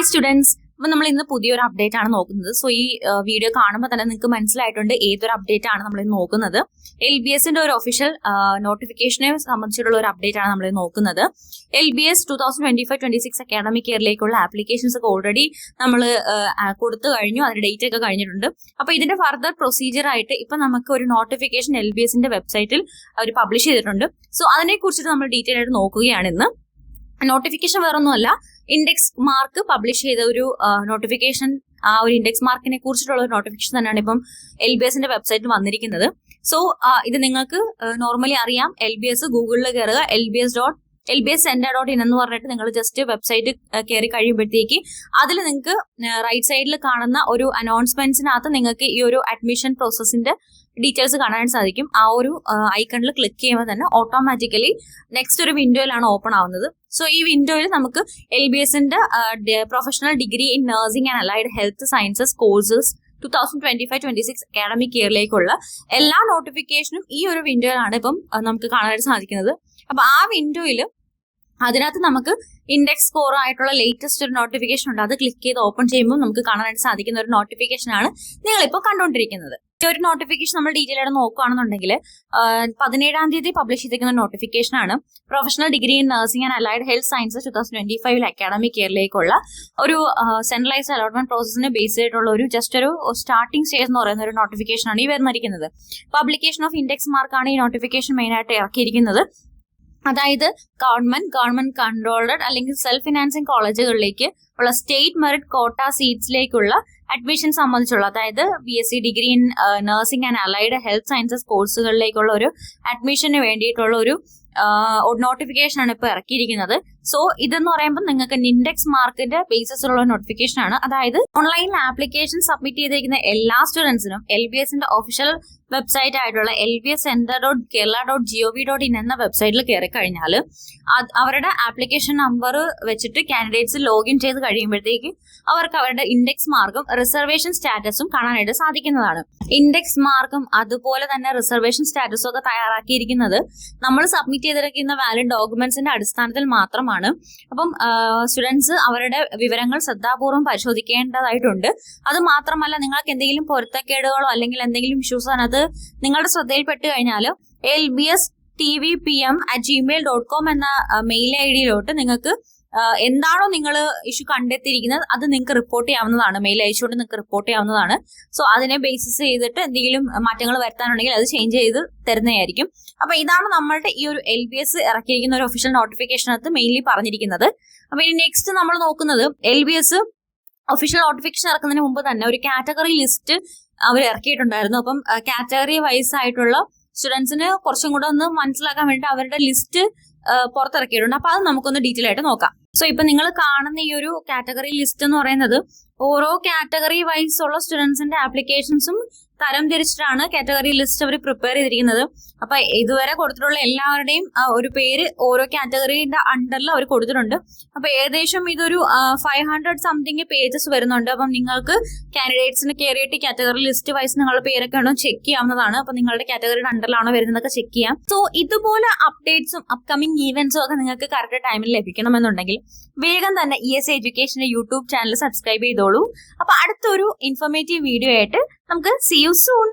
Hi students, അപ്പൊ നമ്മൾ ഇന്ന് പുതിയൊരു അപ്ഡേറ്റ് ആണ് നോക്കുന്നത്. സോ ഈ വീഡിയോ കാണുമ്പോൾ തന്നെ നിങ്ങൾക്ക് മനസ്സിലായിട്ടുണ്ട് ഏതൊരു അപ്ഡേറ്റ് ആണ് നമ്മൾ നോക്കുന്നത്. LBS ഒരു ഒഫീഷ്യൽ നോട്ടിഫിക്കേഷനെ സംബന്ധിച്ചിട്ടുള്ള ഒരു അപ്ഡേറ്റ് ആണ് നമ്മൾ നോക്കുന്നത്. LBS 2025-26 അക്കാഡമിക് ഇയറിലേക്കുള്ള ആപ്ലിക്കേഷൻസ് ഒക്കെ ഓൾറെഡി നമ്മൾ കൊടുത്തു കഴിഞ്ഞു, അതിന്റെ ഡേറ്റ് ഒക്കെ കഴിഞ്ഞിട്ടുണ്ട്. അപ്പൊ ഇതിന്റെ ഫർദർ പ്രൊസീജിയർ ആയിട്ട് ഇപ്പൊ നമുക്ക് ഒരു നോട്ടിഫിക്കേഷൻ LBS വെബ്സൈറ്റിൽ അവർ പബ്ലിഷ് ചെയ്തിട്ടുണ്ട്. സോ അതിനെ കുറിച്ചിട്ട് നമ്മൾ ഡീറ്റെയിൽ ആയിട്ട് നോക്കുകയാണ് ഇന്ന്. നോട്ടിഫിക്കേഷൻ വേറൊന്നുമല്ല, ഇൻഡെക്സ് മാർക്ക് പബ്ലിഷ് ചെയ്ത ഒരു നോട്ടിഫിക്കേഷൻ. ആ ഒരു ഇൻഡെക്സ് മാർക്കിനെ കുറിച്ചിട്ടുള്ള ഒരു നോട്ടിഫിക്കേഷൻ തന്നെയാണ് ഇപ്പം LBS വെബ്സൈറ്റിൽ വന്നിരിക്കുന്നത്. സോ ഇത് നിങ്ങൾക്ക് നോർമലി അറിയാം. LBS ഗൂഗിളിൽ കയറുക, lbs.lbscenter.in എന്ന് പറഞ്ഞിട്ട് നിങ്ങൾ ജസ്റ്റ് വെബ്സൈറ്റ് കയറി കഴിയുമ്പോഴത്തേക്ക് അതിൽ നിങ്ങൾക്ക് റൈറ്റ് സൈഡിൽ കാണുന്ന ഒരു അനൗൺസ്മെന്റ്സിനകത്ത് നിങ്ങൾക്ക് ഈ ഒരു അഡ്മിഷൻ പ്രോസസ്സിന്റെ ഡീറ്റെയിൽസ് കാണാൻ സാധിക്കും. ആ ഒരു ഐക്കണിൽ ക്ലിക്ക് ചെയ്യുമ്പോൾ തന്നെ ഓട്ടോമാറ്റിക്കലി നെക്സ്റ്റ് ഒരു വിൻഡോയിലാണ് ഓപ്പൺ ആവുന്നത്. സോ ഈ വിൻഡോയിൽ നമുക്ക് LBS professional degree in nursing and allied health sciences courses 2025-26 academic ഇയറിലേക്കുള്ള എല്ലാ നോട്ടിഫിക്കേഷനും ഈ ഒരു വിൻഡോയിലാണ് ഇപ്പം നമുക്ക് കാണാനായിട്ട് സാധിക്കുന്നത്. അപ്പൊ ആ വിൻഡോയിൽ അതിനകത്ത് നമുക്ക് ഇൻഡെക്സ് സ്കോർ ആയിട്ടുള്ള ലേറ്റസ്റ്റ് ഒരു നോട്ടിഫിക്കേഷൻ ഉണ്ട്. അത് ക്ലിക്ക് ചെയ്ത് ഓപ്പൺ ചെയ്യുമ്പോൾ നമുക്ക് കാണാനായിട്ട് സാധിക്കുന്ന ഒരു നോട്ടിഫിക്കേഷൻ ആണ് നിങ്ങളിപ്പോൾ കണ്ടുകൊണ്ടിരിക്കുന്നത്. ഈ ഒരു നോട്ടിഫിക്കേഷൻ നമ്മൾ ഡീറ്റെയിൽ ആയിട്ട് നോക്കുകയാണെന്നുണ്ടെങ്കിൽ 17-ാം തീയതി പബ്ലിഷ് ചെയ്തിരിക്കുന്ന നോട്ടിഫിക്കേഷൻ ആണ്. Professional degree in nursing and allied health sciences 2025 academic ഇയറിലേക്കുള്ള ഒരു സെൻട്രലൈസ്ഡ് അലോട്ട്മെന്റ് പ്രോസസ്സിനെ ബേസ് ചെയ്തിട്ടുള്ള ഒരു ജസ്റ്റ് ഒരു സ്റ്റാർട്ടിംഗ് സ്റ്റേജ് എന്ന് പറയുന്ന ഒരു നോട്ടിഫിക്കേഷൻ ആണ് ഈ വരുന്നിരിക്കുന്നത്. പബ്ലിക്കേഷൻ ഓഫ് ഇൻഡെക്സ് മാർക്കാണ് ഈ നോട്ടിഫിക്കേഷൻ മെയിൻ ആയിട്ട് ഇറക്കിയിരിക്കുന്നത്. അതായത് ഗവൺമെന്റ് കൺട്രോൾഡ് അല്ലെങ്കിൽ സെൽഫ് ഫിനാൻസിങ് കോളേജുകളിലേക്ക് ഉള്ള സ്റ്റേറ്റ് മെറിറ്റ് കോട്ട സീറ്റ്സിലേക്കുള്ള അഡ്മിഷൻ സംബന്ധിച്ചുള്ള, അതായത് BSc degree in nursing and allied health sciences കോഴ്സുകളിലേക്കുള്ള ഒരു അഡ്മിഷന് വേണ്ടിയിട്ടുള്ള ഒരു നോട്ടിഫിക്കേഷൻ ആണ് ഇപ്പൊ ഇറക്കിയിരിക്കുന്നത്. സോ ഇതെന്ന് പറയുമ്പോൾ നിങ്ങൾക്ക് ഇൻഡെക്സ് മാർക്കിന്റെ ബേസിസിലുള്ള നോട്ടിഫിക്കേഷൻ ആണ്. അതായത് ഓൺലൈനിൽ ആപ്ലിക്കേഷൻ സബ്മിറ്റ് ചെയ്തിരിക്കുന്ന എല്ലാ സ്റ്റുഡൻസിനും LBS ഒഫീഷ്യൽ വെബ്സൈറ്റ് ആയിട്ടുള്ള lbscenter.kerala.gov.in എന്ന വെബ്സൈറ്റിൽ കയറി കഴിഞ്ഞാൽ അവരുടെ ആപ്ലിക്കേഷൻ നമ്പർ വെച്ചിട്ട് കാൻഡിഡേറ്റ്സ് ലോഗിൻ ചെയ്ത് കഴിയുമ്പോഴത്തേക്ക് അവർക്ക് അവരുടെ ഇൻഡെക്സ് മാർക്കും റിസർവേഷൻ സ്റ്റാറ്റസും കാണാനായിട്ട് സാധിക്കുന്നതാണ്. ഇൻഡെക്സ് മാർക്കും അതുപോലെ തന്നെ റിസർവേഷൻ സ്റ്റാറ്റസും ഒക്കെ തയ്യാറാക്കിയിരിക്കുന്നത് നമ്മൾ സബ്മിറ്റ് ചെയ്തിരിക്കുന്ന വാലിഡ് ഡോക്യുമെന്റ്സിന്റെ അടിസ്ഥാനത്തിൽ മാത്രമാണ്. അപ്പം സ്റ്റുഡൻസ് അവരുടെ വിവരങ്ങൾ ശ്രദ്ധാപൂർവ്വം പരിശോധിക്കേണ്ടതായിട്ടുണ്ട്. അത് മാത്രമല്ല, നിങ്ങൾക്ക് എന്തെങ്കിലും പൊരുത്തക്കേടുകളോ അല്ലെങ്കിൽ എന്തെങ്കിലും ഇഷ്യൂസ് അതിനകത്ത് നിങ്ങളുടെ ശ്രദ്ധയിൽപ്പെട്ട് കഴിഞ്ഞാൽ lbstvpm@gmail.com എന്ന മെയിൽ ID-യിലോട്ട് നിങ്ങൾക്ക് എന്താണോ നിങ്ങൾ ഇഷ്യൂ കണ്ടെത്തിയിരിക്കുന്നത് അത് നിങ്ങൾക്ക് റിപ്പോർട്ട് ചെയ്യാവുന്നതാണ്. മെയിൽ അയച്ചുകൊണ്ട് നിങ്ങൾക്ക് റിപ്പോർട്ട് ചെയ്യാവുന്നതാണ്. സോ അതിനെ ബേസിസ് ചെയ്തിട്ട് എന്തെങ്കിലും മാറ്റങ്ങൾ വരുത്താനുണ്ടെങ്കിൽ അത് ചേഞ്ച് ചെയ്ത് തരുന്നതായിരിക്കും. അപ്പൊ ഇതാണ് നമ്മളുടെ ഈ ഒരു LBS ഇറക്കിയിരിക്കുന്ന ഒരു ഒഫീഷ്യൽ നോട്ടിഫിക്കേഷനകത്ത് മെയിൻലി പറഞ്ഞിരിക്കുന്നത്. അപ്പൊ ഇനി നെക്സ്റ്റ് നമ്മൾ നോക്കുന്നത് LBS ഒഫീഷ്യൽ നോട്ടിഫിക്കേഷൻ ഇറക്കുന്നതിന് മുമ്പ് തന്നെ ഒരു കാറ്റഗറി ലിസ്റ്റ് അവർ ഇറക്കിയിട്ടുണ്ടായിരുന്നു. അപ്പം കാറ്റഗറി വൈസ് ആയിട്ടുള്ള സ്റ്റുഡൻസിന് കുറച്ചും കൂടെ ഒന്ന് മനസ്സിലാക്കാൻ വേണ്ടിയിട്ട് അവരുടെ ലിസ്റ്റ് പുറത്തിറക്കിയിട്ടുണ്ട്. അപ്പൊ അത് നമുക്കൊന്ന് ഡീറ്റെയിൽ ആയിട്ട് നോക്കാം. സോ ഇപ്പൊ നിങ്ങൾ കാണുന്ന ഈ ഒരു കാറ്റഗറി ലിസ്റ്റ് എന്ന് പറയുന്നത് ഓരോ കാറ്റഗറി വൈസ് ഉള്ള സ്റ്റുഡൻസിന്റെ ആപ്ലിക്കേഷൻസും തരം തിരിച്ചിട്ടാണ് കാറ്റഗറി ലിസ്റ്റ് അവർ പ്രിപ്പയർ ചെയ്തിരിക്കുന്നത്. അപ്പൊ ഇതുവരെ കൊടുത്തിട്ടുള്ള എല്ലാവരുടെയും ഒരു പേര് ഓരോ കാറ്റഗറിയുടെ അണ്ടറിൽ അവർ കൊടുത്തിട്ടുണ്ട്. അപ്പൊ ഏകദേശം ഇതൊരു 500 സംതിങ് പേജസ് വരുന്നുണ്ട്. അപ്പം നിങ്ങൾക്ക് കാൻഡിഡേറ്റ്സിന് കയറിയിട്ട് കാറ്റഗറി ലിസ്റ്റ് വൈസ് നിങ്ങളുടെ പേരൊക്കെ ഉണ്ടോ ചെക്ക് ചെയ്യാവുന്നതാണ്. അപ്പൊ നിങ്ങളുടെ കാറ്റഗറിയുടെ അണ്ടറിലാണോ വരുന്നതൊക്കെ ചെക്ക് ചെയ്യാം. സോ ഇതുപോലെ അപ്ഡേറ്റ്സും അപ്കമിങ് ഈവന്റ്സും ഒക്കെ നിങ്ങൾക്ക് കറക്റ്റ് ടൈമിൽ ലഭിക്കണമെന്നുണ്ടെങ്കിൽ വേഗം തന്നെ ESA എഡ്യൂക്കേഷന്റെ യൂട്യൂബ് ചാനൽ സബ്സ്ക്രൈബ് ചെയ്തോളൂ. അപ്പൊ അടുത്തൊരു ഇൻഫോർമേറ്റീവ് വീഡിയോ ആയിട്ട് നമുക്ക് see you soon.